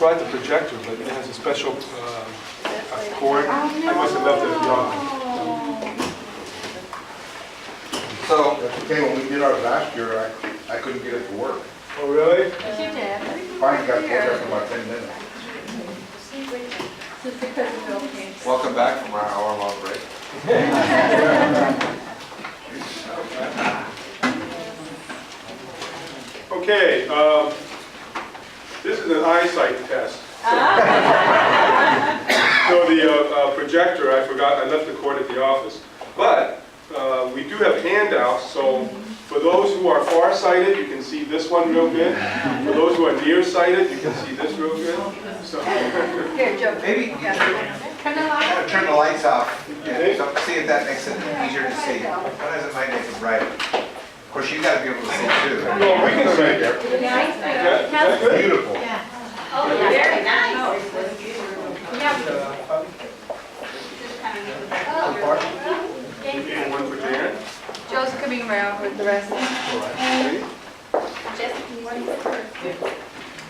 brought the projector, but it has a special cord. I must have left it at the office. So, that's okay, when we did ours last year, I couldn't get it to work. Oh, really? Finally got to work after about 10 minutes. Welcome back from our hour-long break. Okay, this is an eyesight test. So the projector, I forgot, I left the cord at the office. But we do have handouts, so for those who are farsighted, you can see this one real good. For those who are nearsighted, you can see this real good. So Here, Joe. Maybe Turn the light on. turn the lights off, yeah, so see if that makes it easier to see. Sometimes it might make it brighter. Of course, you got to be able to see too. no, we can see it. That's good. Beautiful. Oh, very nice. And one for Jan. Joe's coming around with the rest. Okay.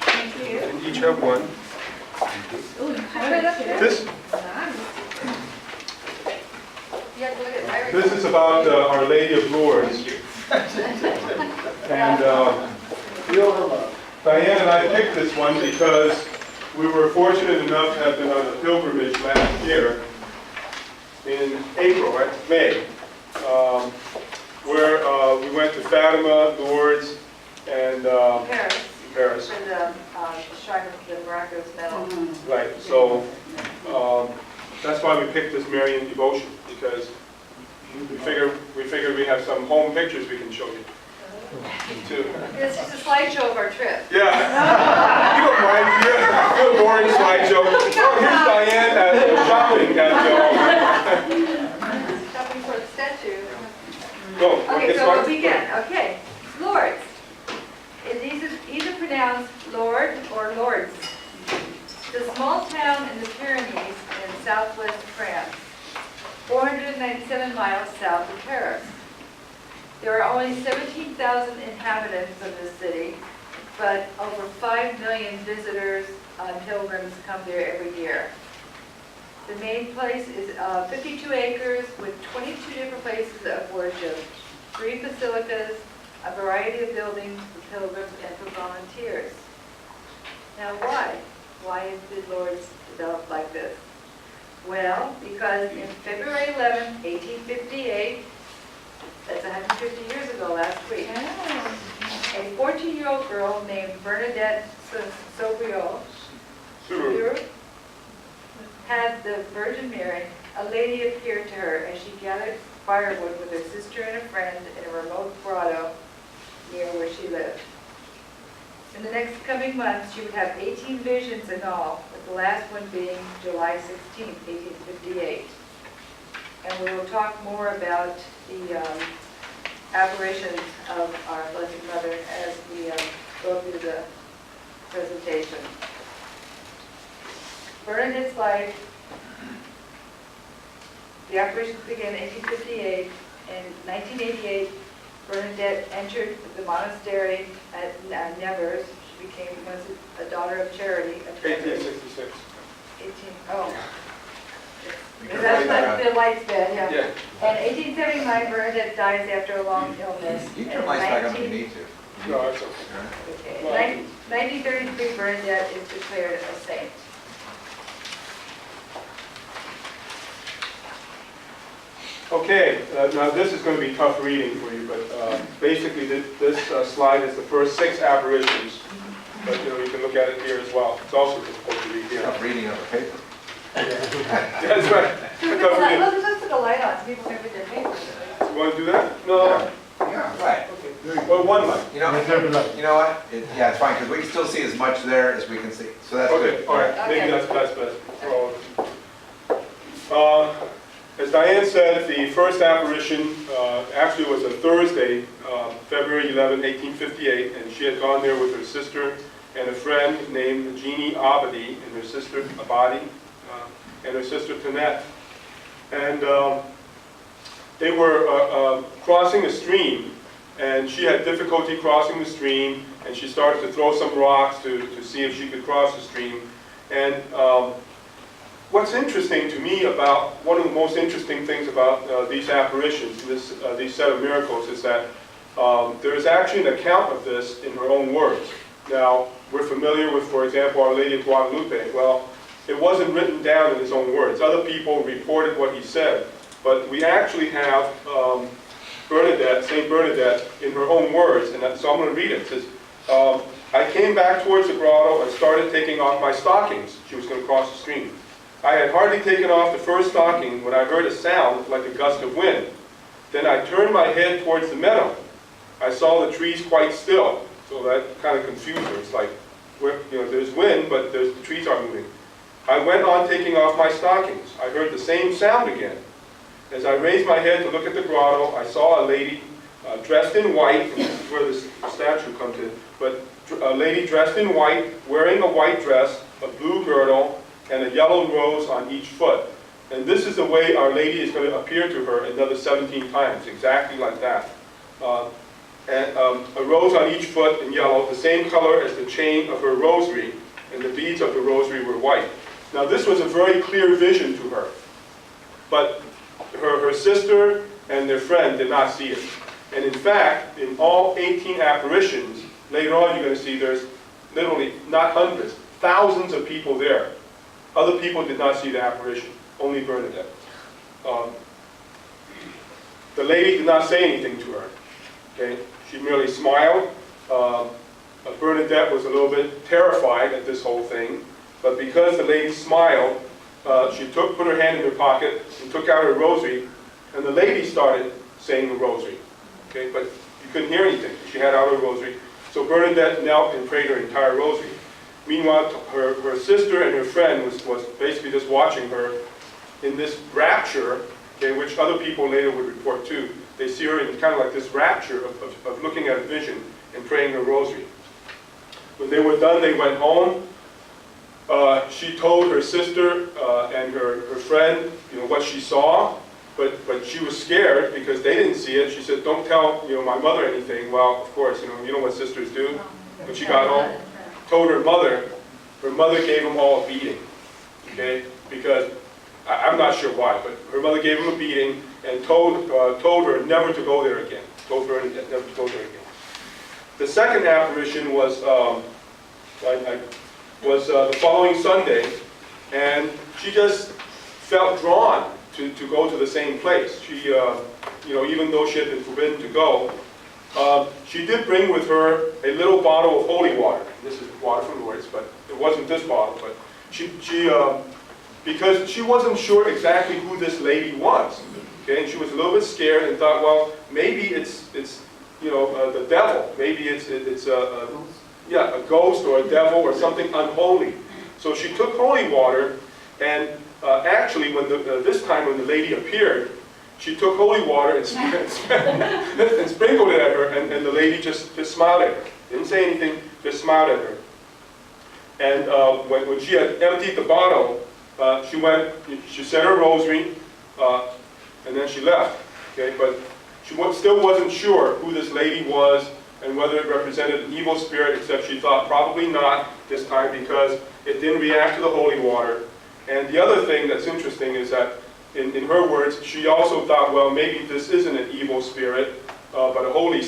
Thank you. And each have one. Put it up there. This You have to look at Irish. this is about Our Lady of Lourdes. And Diane and I picked this one because we were fortunate enough to have been on a pilgrimage last year in April, right? May, where we went to Fatima, Lourdes, and Paris. Paris. For the Shrine of the Miraculous Medal. Right, so that's why we picked this Marian devotion, because we figured we have some home pictures we can show you. Too. This is a slideshow of our trip. Yeah. You don't mind. You're a boring slideshow. Oh, here's Diane shopping at Shopping for the statue. Go. Okay, It's so fine. we'll begin. Okay, Lourdes. These is either pronounced Lord or Lourdes. The small town in the Pyrenees in southwest France, 497 miles south of Paris. There are only 17,000 inhabitants of the city, but over 5 million visitors and pilgrims come there every year. The main place is 52 acres with 22 different places of worship, 3 basilicas, a variety of buildings for pilgrims and for volunteers. Now why? Why is the Lourdes developed like this? Well, because in February 11, 1858, that's 150 years ago last week, a 14-year-old girl named Bernadette Soubirous had the Virgin Mary, a lady appeared to her as she gathered firewood with her sister and a friend in a remote grotto near where she lived. In the next coming months, she would have 18 visions in all, with the last one being July 16, 1858. And we will talk more about the apparitions of our Blessed Mother as we go through the presentation. Bernadette's life, the apparitions began in 1858. In 1988, Bernadette entered the monastery at Nevers. She became a daughter of charity. 1866. Oh. That's like the lights bed, yeah. Yeah. In 1879, Bernadette dies after a long illness. You can turn lights back on if you need to. No, it's okay. Okay. In 1933, Bernadette is declared a saint. Okay, now this is going to be tough reading for you, but basically this slide is the first 6 apparitions. But you can look at it here as well. It's also difficult to read here. You're not reading on the paper. That's right. Let's put a light on so people can read their papers. You want to do that? No. Yeah, right. Okay. Well, one light. You know what? Yeah, it's fine, because we can still see as much there as we can see. So that's Okay, good. all right. Maybe that's best. As Diane said, the first apparition actually was a Thursday, February 11, 1858, and she had gone there with her sister and a friend named Jeannie Abadi and her sister Abadi and her sister Tanette. And they were crossing a stream, and she had difficulty crossing the stream, and she started to throw some rocks to see if she could cross the stream. And what's interesting to me about, one of the most interesting things about these apparitions, these set of miracles, is that there is actually an account of this in her own words. Now, we're familiar with, for example, Our Lady of Guadalupe. Well, it wasn't written down in his own words. Other people reported what he said. But we actually have Bernadette, St. Bernadette, in her own words, and so I'm going to read it. It says, I came back towards the grotto and started taking off my stockings. She was going to cross the stream. I had hardly taken off the first stocking when I heard a sound like a gust of wind. Then I turned my head towards the meadow. I saw the trees quite still, so that kind of confused her. It's like, there's wind, but the trees aren't moving. I went on taking off my stockings. I heard the same sound again. As I raised my head to look at the grotto, I saw a lady dressed in white, and this is where this statue comes in, but a lady dressed in white, wearing a white dress, a blue girdle, and a yellow rose on each foot. And this is the way Our Lady is going to appear to her another 17 times, exactly like that. A rose on each foot in yellow, the same color as the chain of her rosary, and the beads of the rosary were white. Now this was a very clear vision to her, but her sister and their friend did not see it. And in fact, in all 18 apparitions, later on you're going to see there's literally not hundreds, thousands of people there. Other people did not see the apparition, only Bernadette. The lady did not say anything to her. Okay? She merely smiled. Bernadette was a little bit terrified at this whole thing, but because the lady smiled, she put her hand in her pocket and took out her rosary, and the lady started saying the rosary. Okay, but you couldn't hear anything. She had out her rosary. So Bernadette knelt and prayed her entire rosary. Meanwhile, her sister and her friend was basically just watching her in this rapture, okay, which other people later would report too. They see her in kind of like this rapture of looking at a vision and praying her rosary. When they were done, they went home. She told her sister and her friend, what she saw, but she was scared because they didn't see it. She said, "Don't tell, my mother anything." Well, of course, you know what sisters do. When she got home, told her mother gave them all a beating, okay? Because I'm not sure why, but her mother gave them a beating and told her never to go there again. Told her never to go there again. The second apparition was the following Sunday, and she just felt drawn to go to the same place. She, even though she had been forbidden to go, she did bring with her a little bottle of holy water. This is water from Lourdes, but it wasn't this bottle. But because she wasn't sure exactly who this lady was, okay, and she was a little bit scared and thought, well, maybe it's the devil. Maybe it's a ghost or a devil or something unholy. So she took holy water, and actually, this time when the lady appeared, she took holy water and sprinkled it at her, and the lady just smiled at her. Didn't say anything, just smiled at her. And when she had emptied the bottle, she said her rosary, and then she left. Okay, but she still wasn't sure who this lady was and whether it represented an evil spirit, except she thought probably not this time because it didn't react to the holy water. And the other thing that's interesting is that, in her words, she also thought, well, maybe this isn't an evil spirit, but a holy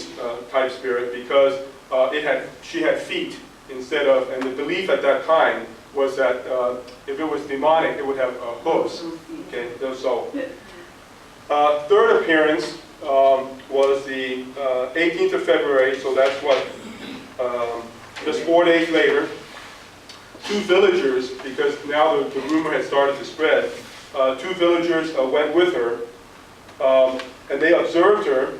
type spirit, because she had feet instead of, and the belief at that time was that if it was demonic, it would have hooves. Okay, so third appearance was the 18th of February, so that's what, just 4 days later. Two villagers, because now the rumor had started to spread, two villagers went with her, and they observed her.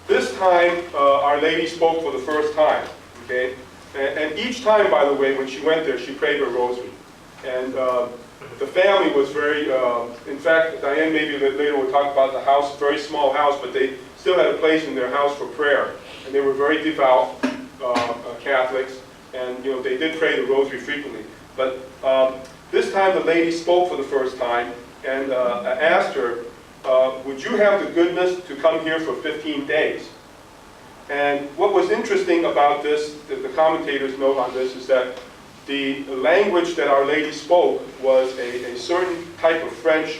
This time, Our Lady spoke for the first time, okay? And each time, by the way, when she went there, she prayed her rosary. And the family was very, in fact, Diane maybe later will talk about the house, very small house, but they still had a place in their house for prayer. And they were very devout Catholics, and they did pray the rosary frequently. But this time the lady spoke for the first time and asked her, would you have the goodness to come here for 15 days? And what was interesting about this, that the commentators note on this, is that the language that Our Lady spoke was a certain type of French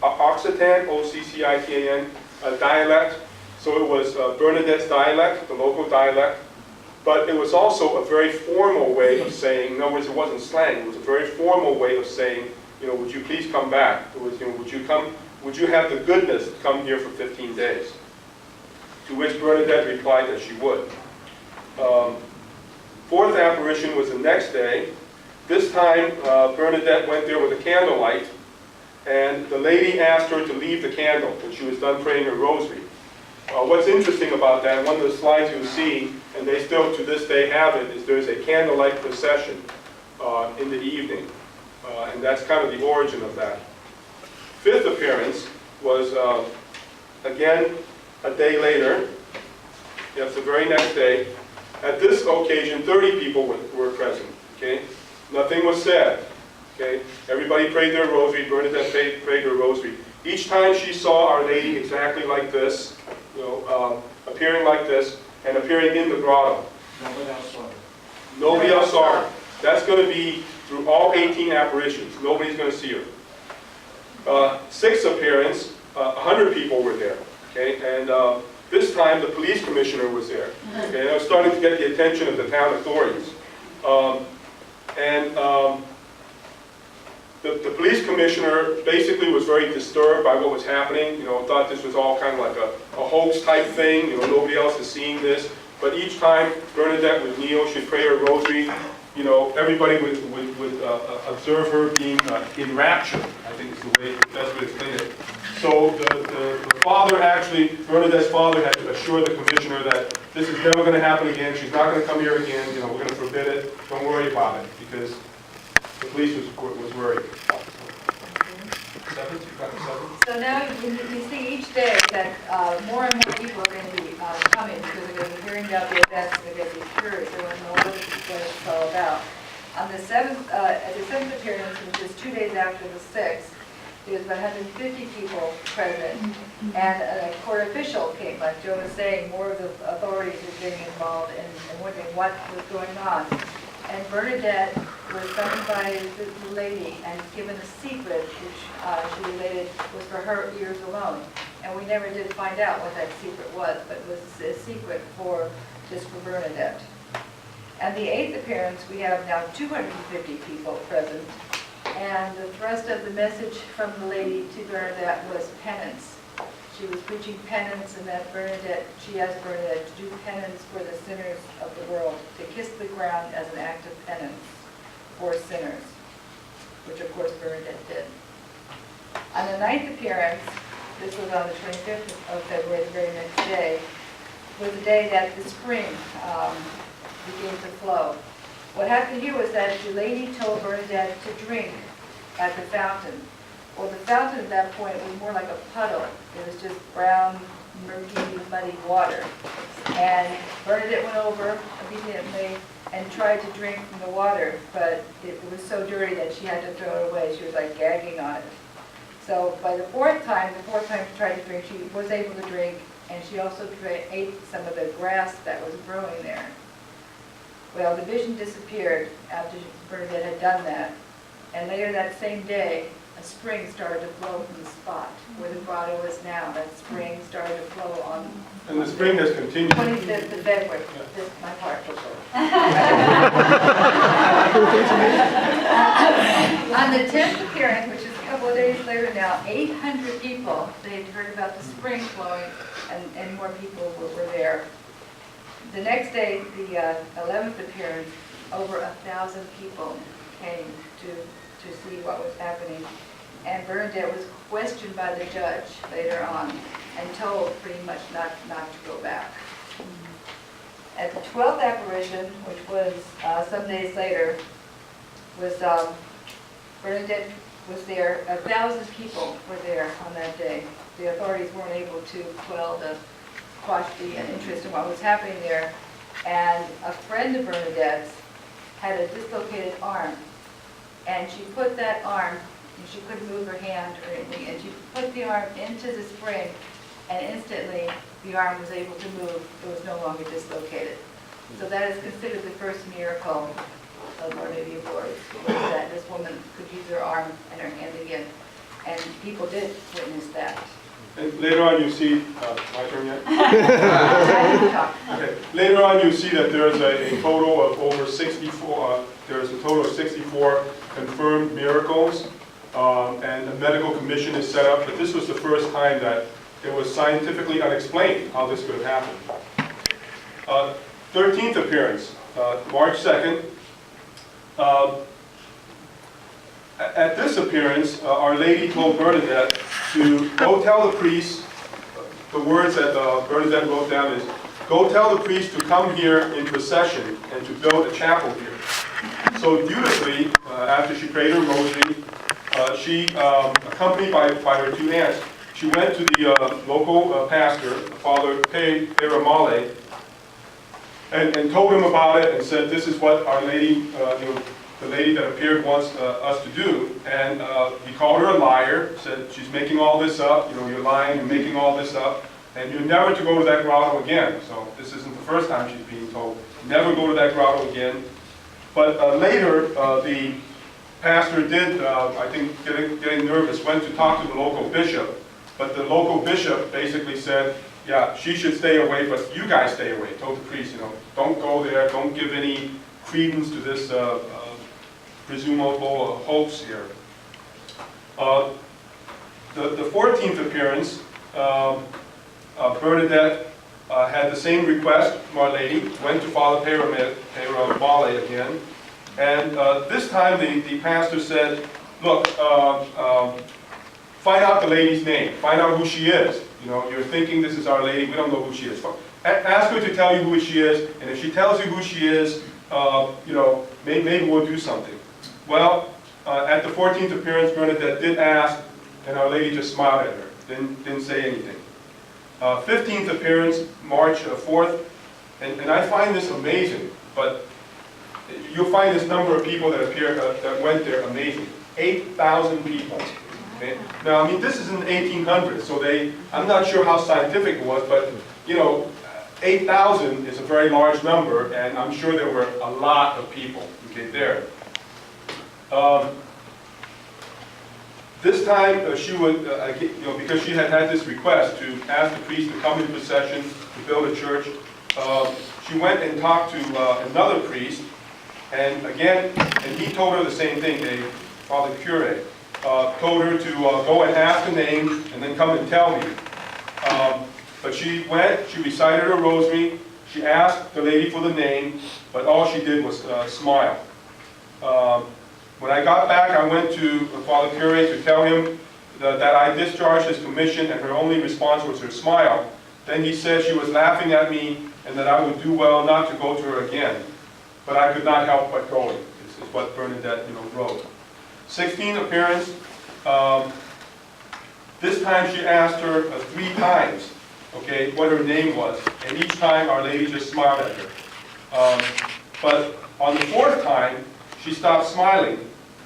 Occitan, O-C-C-I-T-A-N, dialect. So it was Bernadette's dialect, the local dialect, but it was also a very formal way of saying, in other words, it wasn't slang, it was a very formal way of saying, would you please come back? It was, would you have the goodness to come here for 15 days? To which Bernadette replied that she would. Fourth apparition was the next day. This time, Bernadette went there with a candlelight, and the lady asked her to leave the candle when she was done praying her rosary. What's interesting about that, one of the slides you see, and they still to this day have it, is there's a candlelight procession in the evening. And that's kind of the origin of that. Fifth appearance was, again, a day later. Yes, the very next day. At this occasion, 30 people were present. Okay, nothing was said. Okay, everybody prayed their rosary. Bernadette prayed her rosary. Each time she saw Our Lady exactly like this, appearing like this, and appearing in the grotto. Nobody else saw it. Nobody else saw her. That's going to be through all 18 apparitions. Nobody's going to see her. Sixth appearance, 100 people were there. Okay, and this time the police commissioner was there. Okay, and I was starting to get the attention of the town authorities. The police commissioner basically was very disturbed by what was happening. Thought this was all kind of like a hoax type thing. Nobody else is seeing this. But each time Bernadette would kneel, she'd pray her rosary. Everybody would observe her being in rapture, I think is the way best way to explain it. So the father actually, Bernadette's father had to assure the commissioner that this is never going to happen again. She's not going to come here again. We're going to forbid it. Don't worry about it, because the police was worried. Seventh? You got the seventh? So now you see each day that more and more people are going to be coming because they're going to be hearing about the events and they're going to be curious. They want to know what it's all about. On the seventh appearance, which is 2 days after the sixth, there was 150 people present, and a court official came, like Joe was saying, more of the authorities were getting involved and wondering what was going on. And Bernadette was summoned by the lady and given a secret, which she related was for her ears alone. And we never did find out what that secret was, but it was a secret just for Bernadette. And the eighth appearance, we have now 250 people present. And the thrust of the message from the lady to Bernadette was penance. She was preaching penance, and that she asked Bernadette to do penance for the sinners of the world, to kiss the ground as an act of penance for sinners, which of course Bernadette did. On the ninth appearance, this was on the 25th of February, the very next day, was the day that the spring began to flow. What happened here was that the lady told Bernadette to drink at the fountain. Well, the fountain at that point was more like a puddle. It was just brown, murky, muddy water. And Bernadette went over obediently and tried to drink from the water, but it was so dirty that she had to throw it away. She was like gagging on it. So by the fourth time she tried to drink, she was able to drink, and she also ate some of the grass that was growing there. Well, the vision disappeared after Bernadette had done that. And later that same day, a spring started to flow from the spot where the grotto is now. That spring started to flow on... And the spring has continued. 25th of February. This is my part. On the 10th appearance, which is a couple of days later now, 800 people, they had heard about the spring flowing, and more people were there. The next day, the 11th appearance, over 1,000 people came to see what was happening. And Bernadette was questioned by the judge later on and told pretty much not to go back. At the 12th apparition, which was some days later, was Bernadette was there. 1,000 people were there on that day. The authorities weren't able to quash the interest in what was happening there. And a friend of Bernadette's had a dislocated arm. And she put that arm, and she couldn't move her hand or anything, and she put the arm into the spring, and instantly the arm was able to move. It was no longer dislocated. So that is considered the first miracle of Our Lady of Lourdes, was that this woman could use her arm and her hand again. And people did witness that. And later on you see, my turn yet? I didn't talk. Okay. Later on you see that there's a total of over 64, there's a total of 64 confirmed miracles, and a medical commission is set up, but this was the first time that it was scientifically unexplained how this could have happened. 13th appearance, March 2nd. At this appearance, Our Lady told Bernadette to go tell the priest, the words that Bernadette wrote down is, go tell the priest to come here in procession and to build a chapel here. So dutifully, after she prayed her rosary, she, accompanied by her two aunts, she went to the local pastor, Father Peramale, and told him about it and said, this is what Our Lady, the lady that appeared wants us to do. And he called her a liar, said, she's making all this up, you're lying, you're making all this up, and you're never to go to that grotto again. So this isn't the first time she's being told, never go to that grotto again. But later, the pastor did, I think, getting nervous, went to talk to the local bishop. But the local bishop basically said, yeah, she should stay away, but you guys stay away. Told the priest, don't go there, don't give any credence to this presumable hoax here. The 14th appearance, Bernadette had the same request from Our Lady, went to Father Peramale again, and this time the pastor said, look, find out the lady's name, find out who she is. You're thinking this is Our Lady, we don't know who she is. Ask her to tell you who she is, and if she tells you who she is, maybe we'll do something. Well, at the 14th appearance, Bernadette did ask, and Our Lady just smiled at her, didn't say anything. 15th appearance, March 4th, and I find this amazing, but you'll find this number of people that that went there amazing. 8,000 people. Okay? Now, this is in the 1800s, so I'm not sure how scientific it was, but 8,000 is a very large number, and I'm sure there were a lot of people there. This time, she would, because she had this request to ask the priest to come in procession to build a church, she went and talked to another priest, and again, and he told her the same thing, Father Cure, told her to go and ask the name and then come and tell me. But she went, she recited her rosary, she asked the lady for the name, but all she did was smile. When I got back, I went to Father Cure to tell him that I discharged his commission, and her only response was her smile. Then he said she was laughing at me and that I would do well not to go to her again. But I could not help but going, is what Bernadette wrote. 16th appearance, this time she asked her 3 times, what her name was, and each time Our Lady just smiled at her. But on the 4th time, she stopped smiling,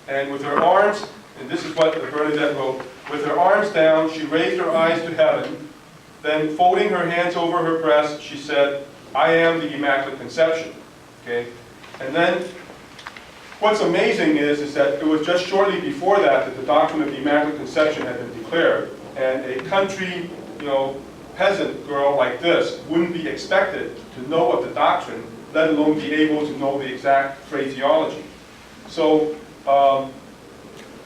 and with her arms, and this is what Bernadette wrote, with her arms down, she raised her eyes to heaven, then folding her hands over her breast, she said, I am the Immaculate Conception. And then, what's amazing is that it was just shortly before that the doctrine of the Immaculate Conception had been declared, and a country, peasant girl like this wouldn't be expected to know of the doctrine, let alone be able to know the exact phraseology. So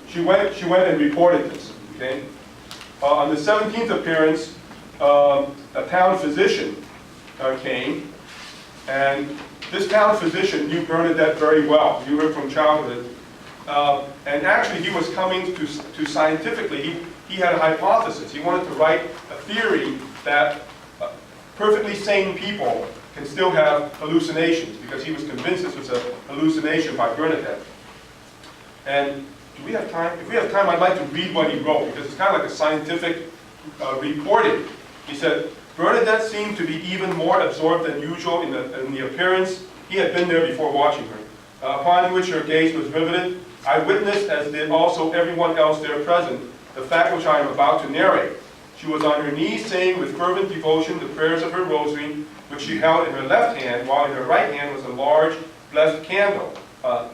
she went and reported this. On the 17th appearance, a town physician came, and this town physician knew Bernadette very well, knew her from childhood, and actually he was coming to scientifically, he had a hypothesis. He wanted to write a theory that perfectly sane people can still have hallucinations, because he was convinced this was a hallucination by Bernadette. And do we have time? If we have time, I'd like to read what he wrote, because it's kind of like a scientific reporting. He said, Bernadette seemed to be even more absorbed than usual in the appearance. He had been there before watching her, upon which her gaze was riveted. I witnessed, as did also everyone else there present, the fact which I am about to narrate. She was on her knees saying with fervent devotion the prayers of her rosary, which she held in her left hand, while in her right hand was a large blessed candle,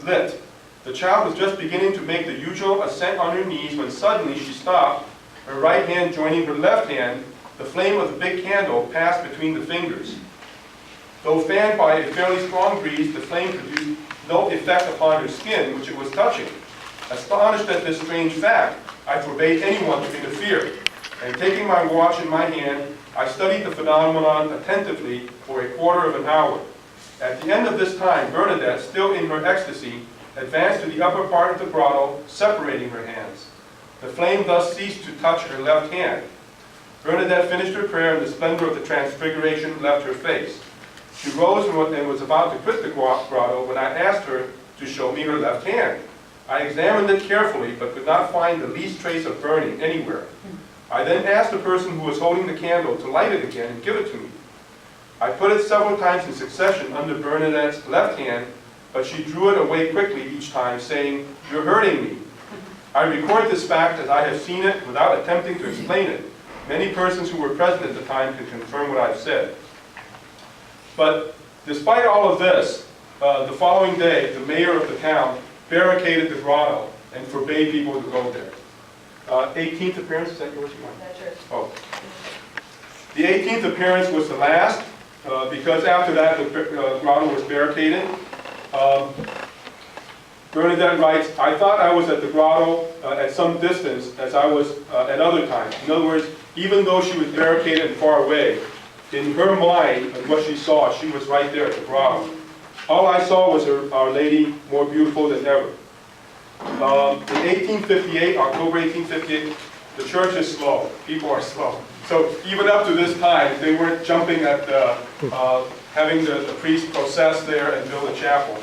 lit. The child was just beginning to make the usual ascent on her knees when suddenly she stopped, her right hand joining her left hand. The flame of the big candle passed between the fingers. Though fanned by a fairly strong breeze, the flame produced no effect upon her skin, which it was touching. Astonished at this strange fact, I forbade anyone to interfere, and taking my watch in my hand, I studied the phenomenon attentively for a quarter of an hour. At the end of this time, Bernadette, still in her ecstasy, advanced to the upper part of the grotto, separating her hands. The flame thus ceased to touch her left hand. Bernadette finished her prayer, and the splendor of the transfiguration left her face. She rose and was about to quit the grotto when I asked her to show me her left hand. I examined it carefully, but could not find the least trace of burning anywhere. I then asked the person who was holding the candle to light it again and give it to me. I put it several times in succession under Bernadette's left hand, but she drew it away quickly each time, saying, "You're hurting me." I record this fact as I have seen it without attempting to explain it. Many persons who were present at the time can confirm what I've said. But despite all of this, the following day, the mayor of the town barricaded the grotto and forbade people to go there. 18th appearance, is that yours? That's yours. Oh. The 18th appearance was the last, because after that the grotto was barricaded. Bernadette writes, "I thought I was at the grotto at some distance as I was at other times." In other words, even though she was barricaded and far away, in her mind and what she saw, she was right there at the grotto. All I saw was Our Lady more beautiful than ever. In 1858, October 1858, the church is slow. People are slow. So even up to this time, they weren't jumping at having the priest process there and build a chapel.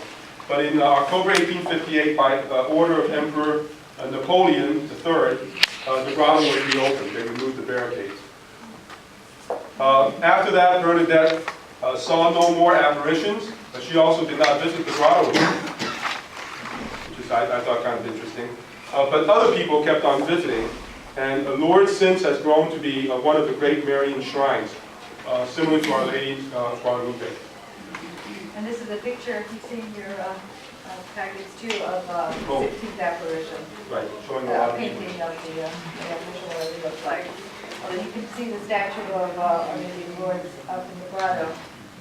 But in October 1858, by order of Emperor Napoleon III, the grotto was reopened. They removed the barricades. After that, Bernadette saw no more apparitions, but she also did not visit the grotto again, which is, I thought, kind of interesting. But other people kept on visiting, and Lourdes since has grown to be one of the great Marian shrines, similar to Our Lady Guadalupe. And this is a picture, you see in your package too, of Oh. 16th apparition. Right, showing a lot A of people. painting of the apparition, what it looks like. And you can see the statue of Our Lady of Lourdes up in the grotto.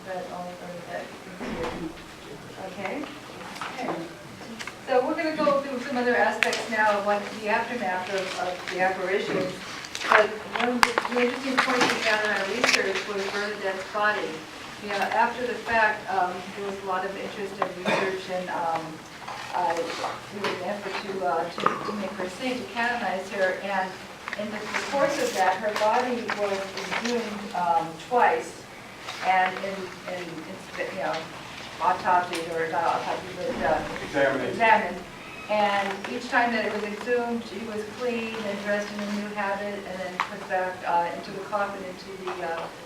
That only that you can see it. Okay? Okay. So we're going to go through some other aspects now of what the aftermath of the apparitions. But one of the interesting points we found in our research was Bernadette's body. You know, after the fact, there was a lot of interest in research and an effort to make her saint, to canonize her. And in the course of that, her body was exhumed twice, and in you know, autopsied, or not autopsied, but examined. And each time that it was exhumed, she was cleaned and dressed in a new habit, and then put back into the coffin,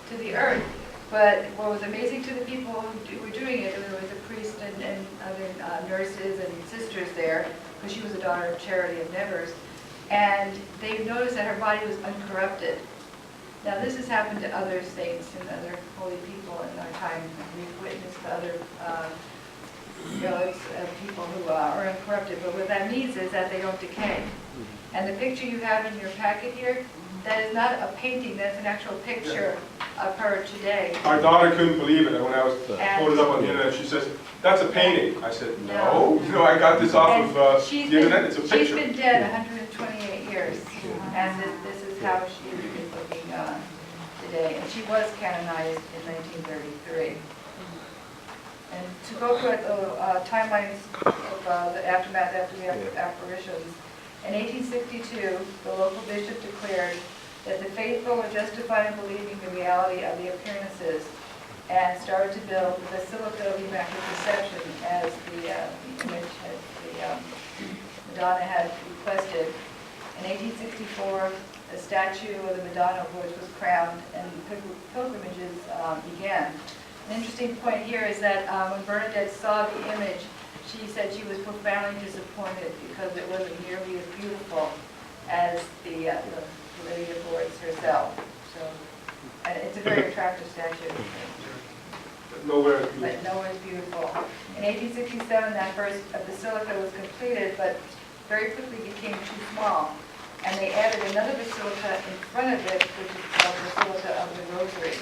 to the earth. But what was amazing to the people who were doing it, there was a priest and other nurses and sisters there, because she was a daughter of Charity of Nevers, and they noticed that her body was uncorrupted. Now this has happened to other saints and other holy people in our time. We've witnessed other relics of people who are uncorrupted, but what that means is that they don't decay. And the picture you have in your packet here, that is not a painting, that's an actual picture of her today. Our daughter couldn't believe it, and when I was pulled it up on the internet, she says, "That's a painting." I said, "No, I got this off of the internet, it's a picture." She's been dead 128 years, and this is how she is looking today. And she was canonized in 1933. And to go through the timelines of the aftermath after the apparitions, in 1862, the local bishop declared that the faithful are justified in believing the reality of the appearances, and started to build the Basilica of the Immaculate Conception as the image, as the Madonna had requested. In 1864, a statue of the Madonna, which was crowned, and pilgrimages began. An interesting point here is that when Bernadette saw the image, she said she was profoundly disappointed because it wasn't nearly as beautiful as the Lady of Lourdes herself. So, and it's a very attractive statue. Nowhere. But nowhere is beautiful. In 1867, that first basilica was completed, but very quickly became too small. And they added another basilica in front of it, which is called the Basilica of the Rosary.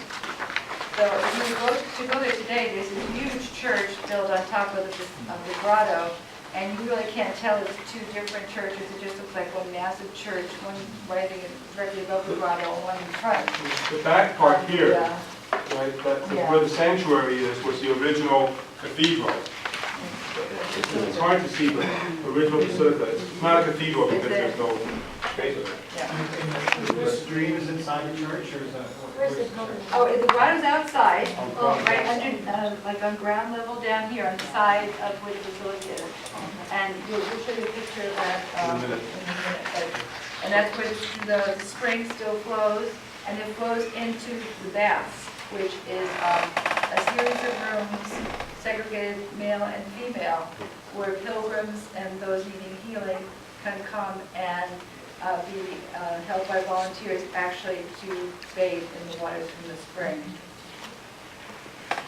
So if you go there today, there's a huge church built on top of the grotto, and you really can't tell it's two different churches. It just looks like one massive church, one rising directly above the grotto and one in front. The back part here, Yeah. right, that's Yeah. where the sanctuary is, was the original cathedral. It's hard to see, but original basilica, it's not a cathedral because there's no space in it. Yeah. The stream is inside the church, or is that? Oh, the grotto's outside, Oh, right under, like on ground level down here on the side of where the basilica is. And we'll show you a picture of that In a minute. And that's where the spring still flows, and it flows into the baths, which is a series of rooms segregated male and female, where pilgrims and those needing healing can come and be helped by volunteers actually to bathe in the waters from the spring.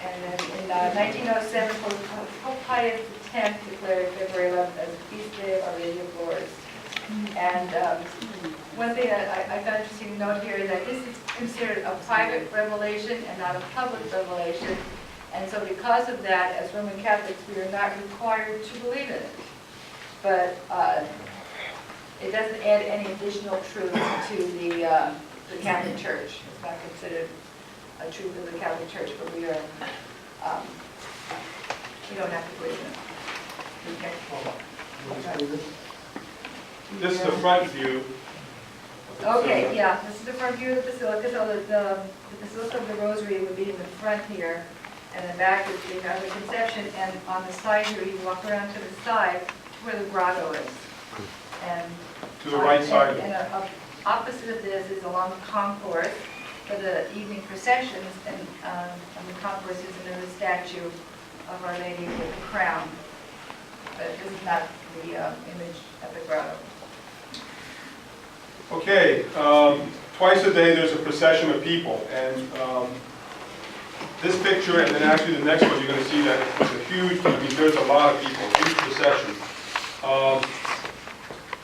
And then in 1907, Pope Pius X declared February 11th as the feast day of Our Lady of Lourdes. And one thing that I found interesting to note here is that this is considered a private revelation and not a public revelation. And so because of that, as Roman Catholics, we are not required to believe in it. But it doesn't add any additional truth to the Catholic Church. It's not considered a truth of the Catholic Church, but we are, we don't have to believe in it. Okay. This is the front view. of the Okay, basilica. yeah, this is the front view of the basilica. So the Basilica of the Rosary would be in the front here, and the back is the other conception. And on the side here, you walk around to the side where the grotto is. And To the right side. And opposite of this is along the concourse for the evening processions, and on the concourse is another statue of Our Lady with the crown. But this is not the image of the grotto. Okay, twice a day there's a procession of people, and this picture and then actually the next one you're going to see that it's a huge, I mean there's a lot of people, huge procession.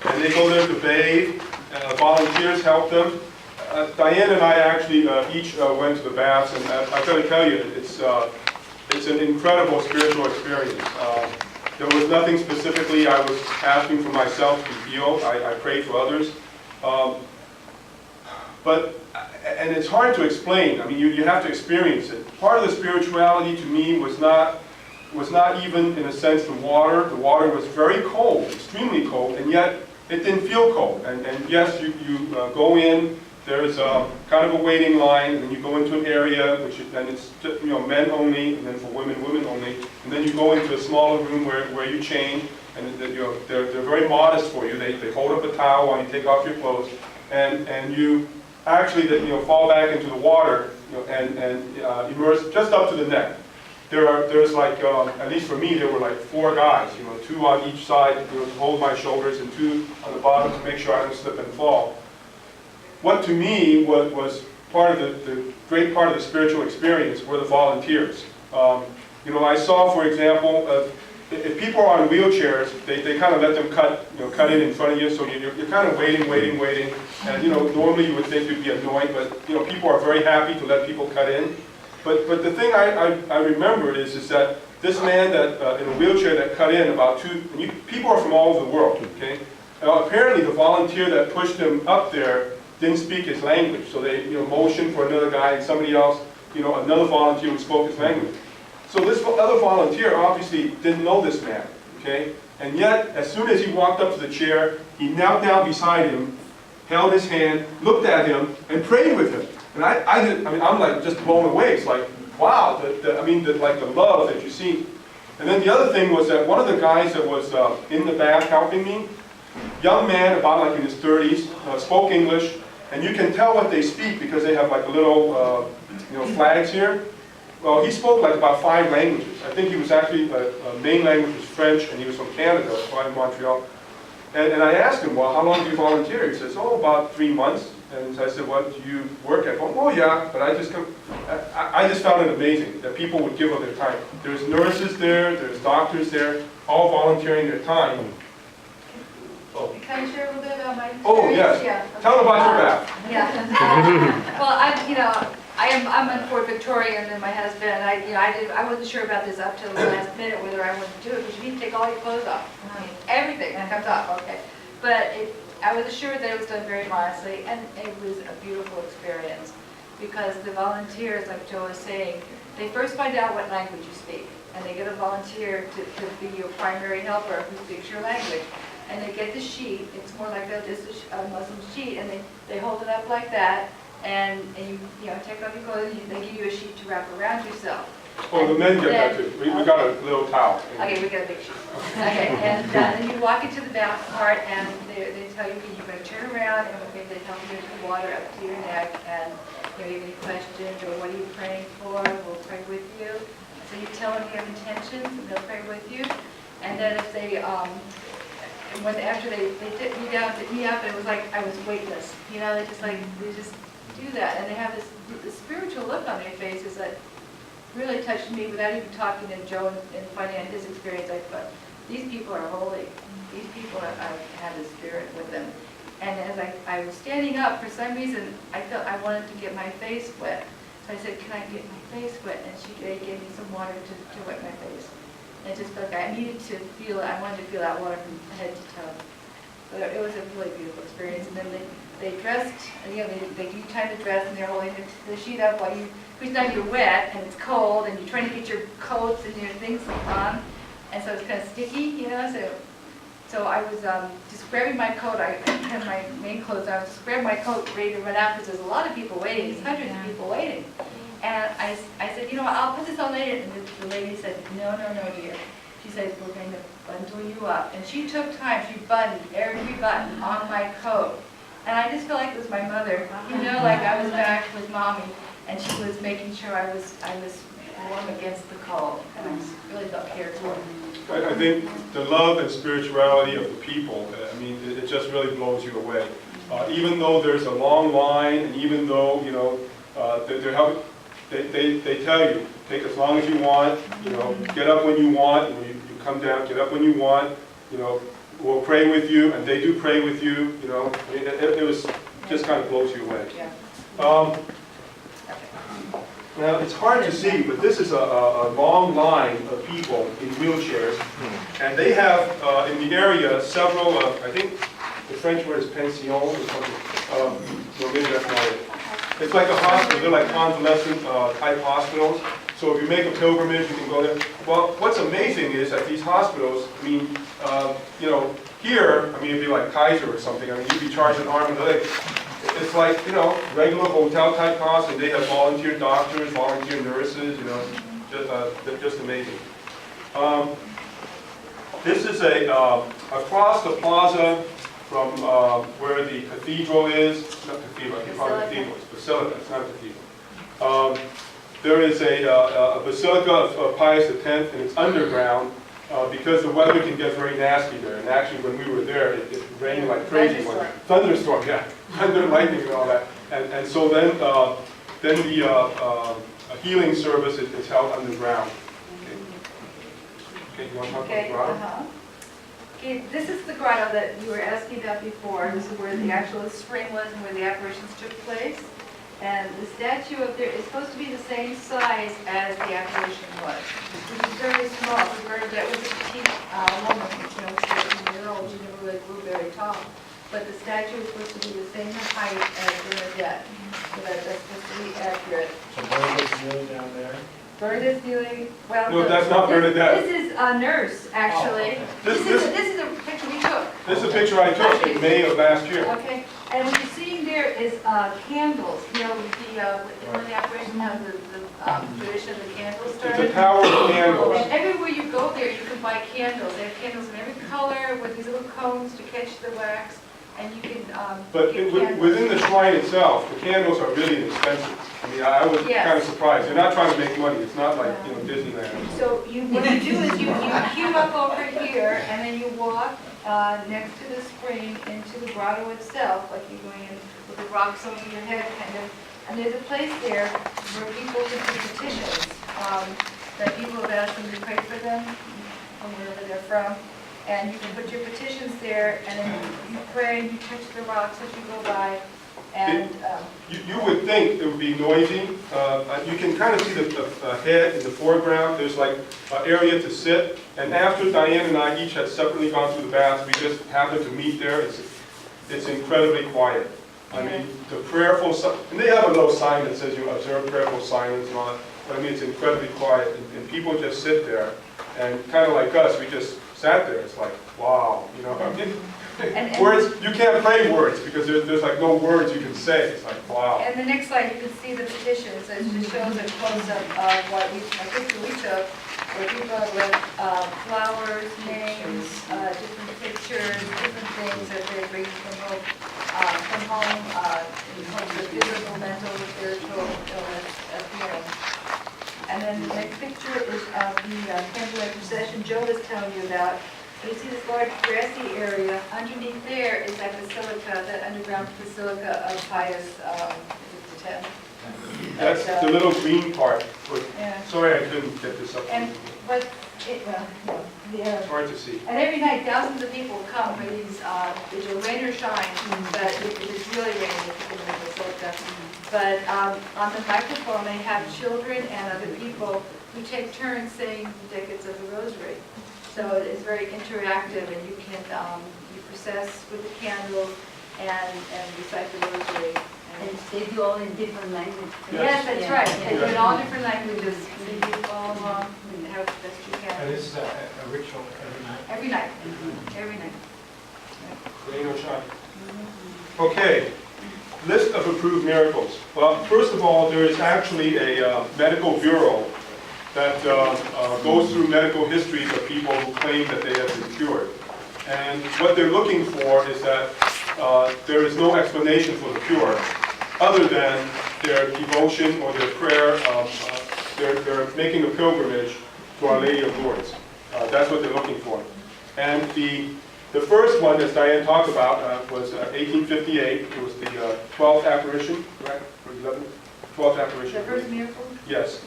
And they go there to bathe, volunteers help them. Diane and I actually each went to the baths, and I've got to tell you, it's an incredible spiritual experience. There was nothing specifically I was asking for myself to feel. I prayed for others. And it's hard to explain. I mean, you have to experience it. Part of the spirituality to me was not even, in a sense, the water. The water was very cold, extremely cold, and yet it didn't feel cold. And yes, you go in, there's kind of a waiting line, and then you go into an area, and it's just, men only, and then for women, women only. And then you go into a smaller room where you change, and they're very modest for you. They hold up a towel while you take off your clothes, and you actually fall back into the water, and immerse just up to the neck. There's like, at least for me, there were like 4 guys, 2 on each side, to hold my shoulders, and 2 on the bottom to make sure I don't slip and fall. What to me was part of the great part of the spiritual experience were the volunteers. I saw, for example, if people are on wheelchairs, they kind of let them cut in front of you, so you're kind of waiting, and normally you would think you'd be annoyed, but people are very happy to let people cut in. But the thing I remember is that this man that in a wheelchair that cut in about 2, people are from all over the world, okay? Apparently the volunteer that pushed him up there didn't speak his language, so they motioned for another guy, and somebody else, another volunteer who spoke his language. So this other volunteer obviously didn't know this man, okay? And yet, as soon as he walked up to the chair, he knelt down beside him, held his hand, looked at him, and prayed with him. And I'm like just blown away. It's like, wow, the love that you see. And then the other thing was that one of the guys that was in the bath helping me, young man, about like in his 30s, spoke English, and you can tell what they speak because they have like little, flags here. Well, he spoke like about 5 languages. I think he was actually, main language was French, and he was from Canada, in Montreal. And I asked him, well, how long do you volunteer? He says, about 3 months. And so I said, what, do you work at home? Oh, yeah, but I just come, I just found it amazing that people would give up their time. There's nurses there, there's doctors there, all volunteering their time. Oh, Can I share a little bit about my experience? Oh, yes. Yeah. Tell them about your bath. Yeah. Well, I'm on Fort Victoria, and then my husband, I wasn't sure about this up till the last minute whether I wanted to do it, because you need to take all your clothes off. I mean, everything comes off, okay. But I was assured that it was done very modestly, and it was a beautiful experience, because the volunteers, like Joe was saying, they first find out what language you speak, and they get a volunteer to be your primary helper who speaks your language. And they get the sheet, it's more like just a Muslim sheet, and they hold it up like that, and you take off your clothes, and they give you a sheet to wrap around yourself. Oh, the men get that too. We got a little towel. Okay, we got a big sheet. Okay, and then you walk into the bath part, and they tell you you're going to turn around, and maybe they tell you there's water up to your neck, and you have any questions, or what are you praying for, we'll pray with you. So you tell them you have intentions, and they'll pray with you. And then if they, after they dipped me down, dipped me up, and it was like I was weightless. They just do that, and they have this spiritual look on their faces that really touched me without even talking to Joe and finding out his experience. I thought, these people are holy. These people have the spirit with them. And as I was standing up, for some reason, I felt I wanted to get my face wet. So I said, can I get my face wet? And they gave me some water to wet my face. And it just felt like I needed to feel it. I wanted to feel that water from head to toe. But it was a really beautiful experience. And then they dressed, and they give you time to dress, and they're holding the sheet up while because now you're wet, and it's cold, and you're trying to get your coats and your things on. And so it's kind of sticky, So I was just grabbing my coat. I had my main clothes on. I was just grabbing my coat, ready to run out, because there's a lot of people waiting. There's hundreds of people waiting. And I said, I'll put this on later. And the lady said, no, dear. She said, we're going to bundle you up. And she took time. She buttoned every button on my coat. And I just felt like it was my mother. Like I was back with Mommy, and she was making sure I was warm against the cold. And I really felt cared for. I think the love and spirituality of the people, it just really blows you away. Even though there's a long line, and even though, they're helping, they tell you, take as long as you want, get up when you want, you come down, get up when you want, we'll pray with you, and they do pray with you, it was, just kind of blows you away. Now, it's hard to see, but this is a long line of people in wheelchairs, and they have in the area several, I think the French word is pension or something, maybe that's not it. It's like a hospital, they're like convalescent type hospitals, so if you make a pilgrimage, you can go there. Well, what's amazing is at these hospitals, here, it'd be like Kaiser or something, you'd be charged an arm and a leg. It's like, regular hotel type costs, and they have volunteer doctors, volunteer nurses, just amazing. This is across the plaza from where the cathedral is, not cathedral, I keep calling it cathedral, it's basilica, it's not a cathedral. There is a basilica of Pius X, and it's underground because the weather can get very nasty there. And actually, when we were there, it rained like crazy. Thunderstorm, yeah. Thunder, lightning, and all that. And so then the healing service is held underground. Okay, you want to talk about the grotto? Okay, this is the grotto that you were asking about before. This is where the actual spring was and where the apparitions took place. And the statue up there is supposed to be the same size as the apparition was, which is very small. That was a petite woman, 13-year-old. She never really grew very tall. But the statue is supposed to be the same height as Bernadette, so that's supposed to be accurate. So Bernadette's kneeling down there? Bernadette's kneeling, well... No, that's not Bernadette. This is a nurse, actually. Oh, okay. This is a picture we took. This is a picture I took in May of last year. Okay, and what you're seeing there is candles. When the apparition has the tradition of the candles started. It's a tower of candles. And everywhere you go there, you can buy candles. They have candles in every color with these little cones to catch the wax, and you can But get candles. within the shrine itself, the candles are really inexpensive. I was kind of surprised. They're not trying to make money. It's not like Disneyland. So what you do is you queue up over here. here, and then you walk next to the spring into the grotto itself, like you're going in with the rocks over your head, kind of. And there's a place there where people can do petitions, that people have asked them to pray for them, from wherever they're from. And you can put your petitions there, and then you pray, and you touch the rocks as you go by. And You would think it would be noisy. You can kind of see the head in the foreground. There's like an area to sit. And after Diane and I each had separately gone through the baths, we just happened to meet there. It's incredibly quiet. I mean, the prayerful, and they have a little sign that says you observe prayerful silence and all that. But I mean, it's incredibly quiet. And people just sit there. And kind of like us, we just sat there. It's like, wow, you know. I mean, And- words, you can't pray words because there's like no words you can say. It's like, wow. And the next slide, you can see the petitions. It just shows a close-up of what a picture we took, where people have left flowers, names, different pictures, different things that they bring from home, in hopes of physical, mental, spiritual illness healing. And then the next picture is of the candlelight procession Joe was telling you about. You see this large grassy area. Underneath there is that basilica, that underground basilica of Pius X. That's the little green part. Yeah. Sorry I couldn't get this up. And but it, It's hard to see. and every night thousands of people come for these. It's a rain or shine, but if it's really raining, it's in the basilica. But on the microphone, they have children and other people who take turns saying the decades of the Rosary. So it's very interactive, and you can you process with the candles and recite the Rosary. And they do all in different languages. Yes, that's Yeah. right. They do it in Yeah. all different languages, so you follow along and have the best you And can. this is a ritual every night. Every night, every night. Rain or shine. Okay, list of approved miracles. Well, first of all, there is actually a medical bureau that goes through medical histories of people who claim that they have been cured. And what they're looking for is that there is no explanation for the cure other than their devotion or their prayer. They're making a pilgrimage to Our Lady of Lourdes. That's what they're looking for. And the first one, as Diane talked about, was 1858. It was the 12th apparition, right? Or 11th? 12th apparition. The first miracle? Yes.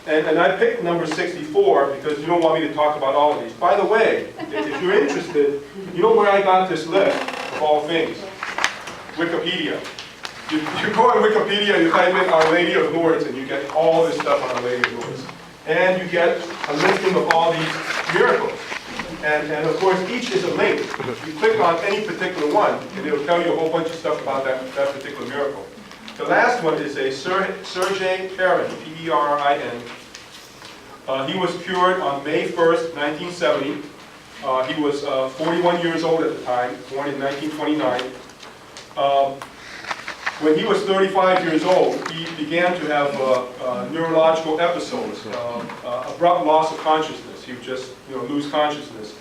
And I picked number 64 because you don't want me to talk about all of these. By the way, if you're interested, you know where I got this list of all things? Wikipedia. You go on Wikipedia, you type in Our Lady of Lourdes, and you get all this stuff on Our Lady of Lourdes. And you get a listing of all these miracles. And of course, each is a link. You click on any particular one, and it'll tell you a whole bunch of stuff about that particular miracle. The last one is a Sergei Perin, P-E-R-I-N. He was cured on May 1st, 1970. He was 41 years old at the time, born in 1929. When he was 35 years old, he began to have neurological episodes, abrupt loss of consciousness. He would just lose consciousness.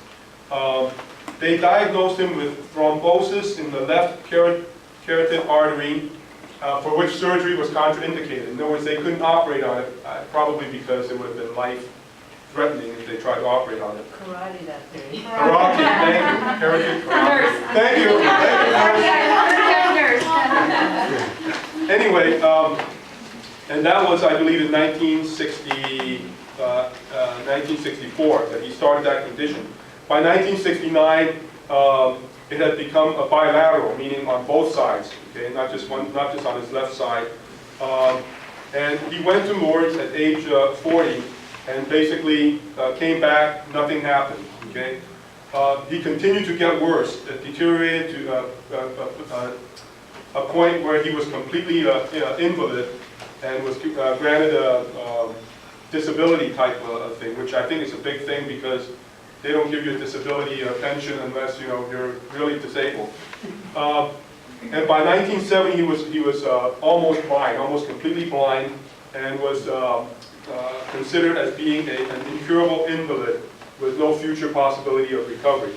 They diagnosed him with thrombosis in the left carotid artery, for which surgery was contraindicated. In other words, they couldn't operate on it, probably because it would have been life-threatening if they tried to operate on it. Karate that day. Karate, thank you. Carotid karate. Nurse. Thank you. Nurse. Anyway, and that was, I believe, in 1964 that he started that condition. By 1969, it had become a bilateral, meaning on both sides, okay, not just on his left side. And he went to Lourdes at age 40, and basically came back, nothing happened, okay. He continued to get worse. It deteriorated to a point where he was completely invalid and was granted a disability type of thing, which I think is a big thing because they don't give you a disability pension unless you're really disabled. And by 1970, he was almost blind, almost completely blind, and was considered as being an incurable invalid with no future possibility of recovery.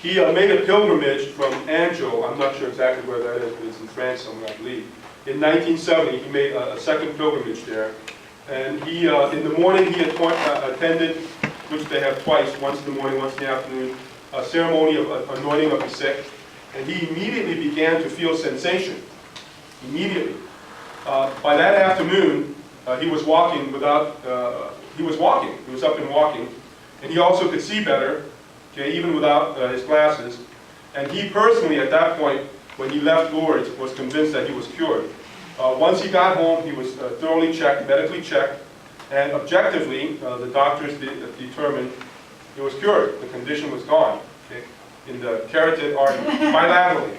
He made a pilgrimage from Angers, I'm not sure exactly where that is, but it's in France somewhere, I believe. In 1970, he made a second pilgrimage there. And he, in the morning, he attended which they have twice, once in the morning, once in the afternoon, a ceremony of anointing of the sick, and he immediately began to feel sensation. Immediately. By that afternoon, he was walking without, he was up and walking, and he also could see better, okay, even without his glasses. And he personally, at that point, when he left Lourdes, was convinced that he was cured. Once he got home, he was thoroughly checked, medically checked, and objectively, the doctors determined he was cured. The condition was gone, okay, in the carotid artery, bilaterally.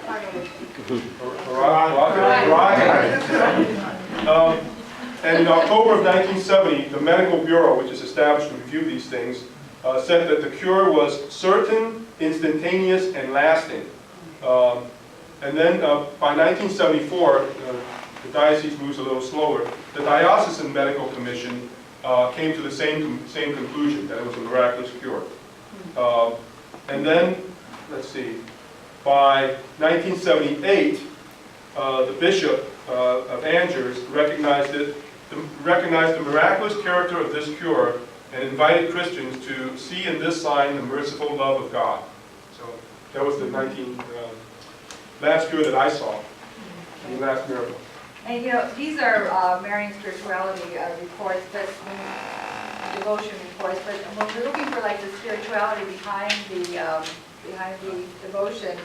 And in October of 1970, the Medical Bureau, which is established to review these things, said that the cure was certain, instantaneous, and lasting. And then by 1974, the diocese moves a little slower. The Diocesan Medical Commission came to the same conclusion, that it was a miraculous cure. And then, let's see, by 1978, the Bishop of Angers recognized the miraculous character of this cure and invited Christians to see in this sign the merciful love of God. So that was the last cure that I saw, the last miracle. And you know, these are Marian spirituality reports, but devotion reports. But when we're looking for like the spirituality behind the devotion,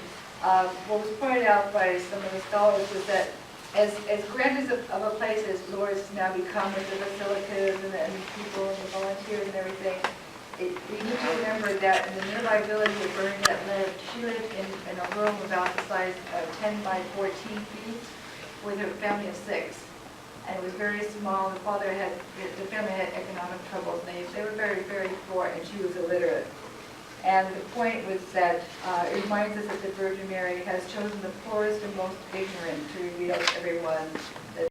what was pointed out by some of the scholars was that as grand of a place as Lourdes has now become with the basilicas and the people and the volunteers and everything, we need to remember that in the nearby village where Bernadette lived, she lived in a room about the size of 10 by 14 feet with a family of 6. And it was very small. The family had economic troubles. And they were very, very poor, and she was illiterate. And the point was that it reminds us that the Virgin Mary has chosen the poorest and most ignorant to reveal to everyone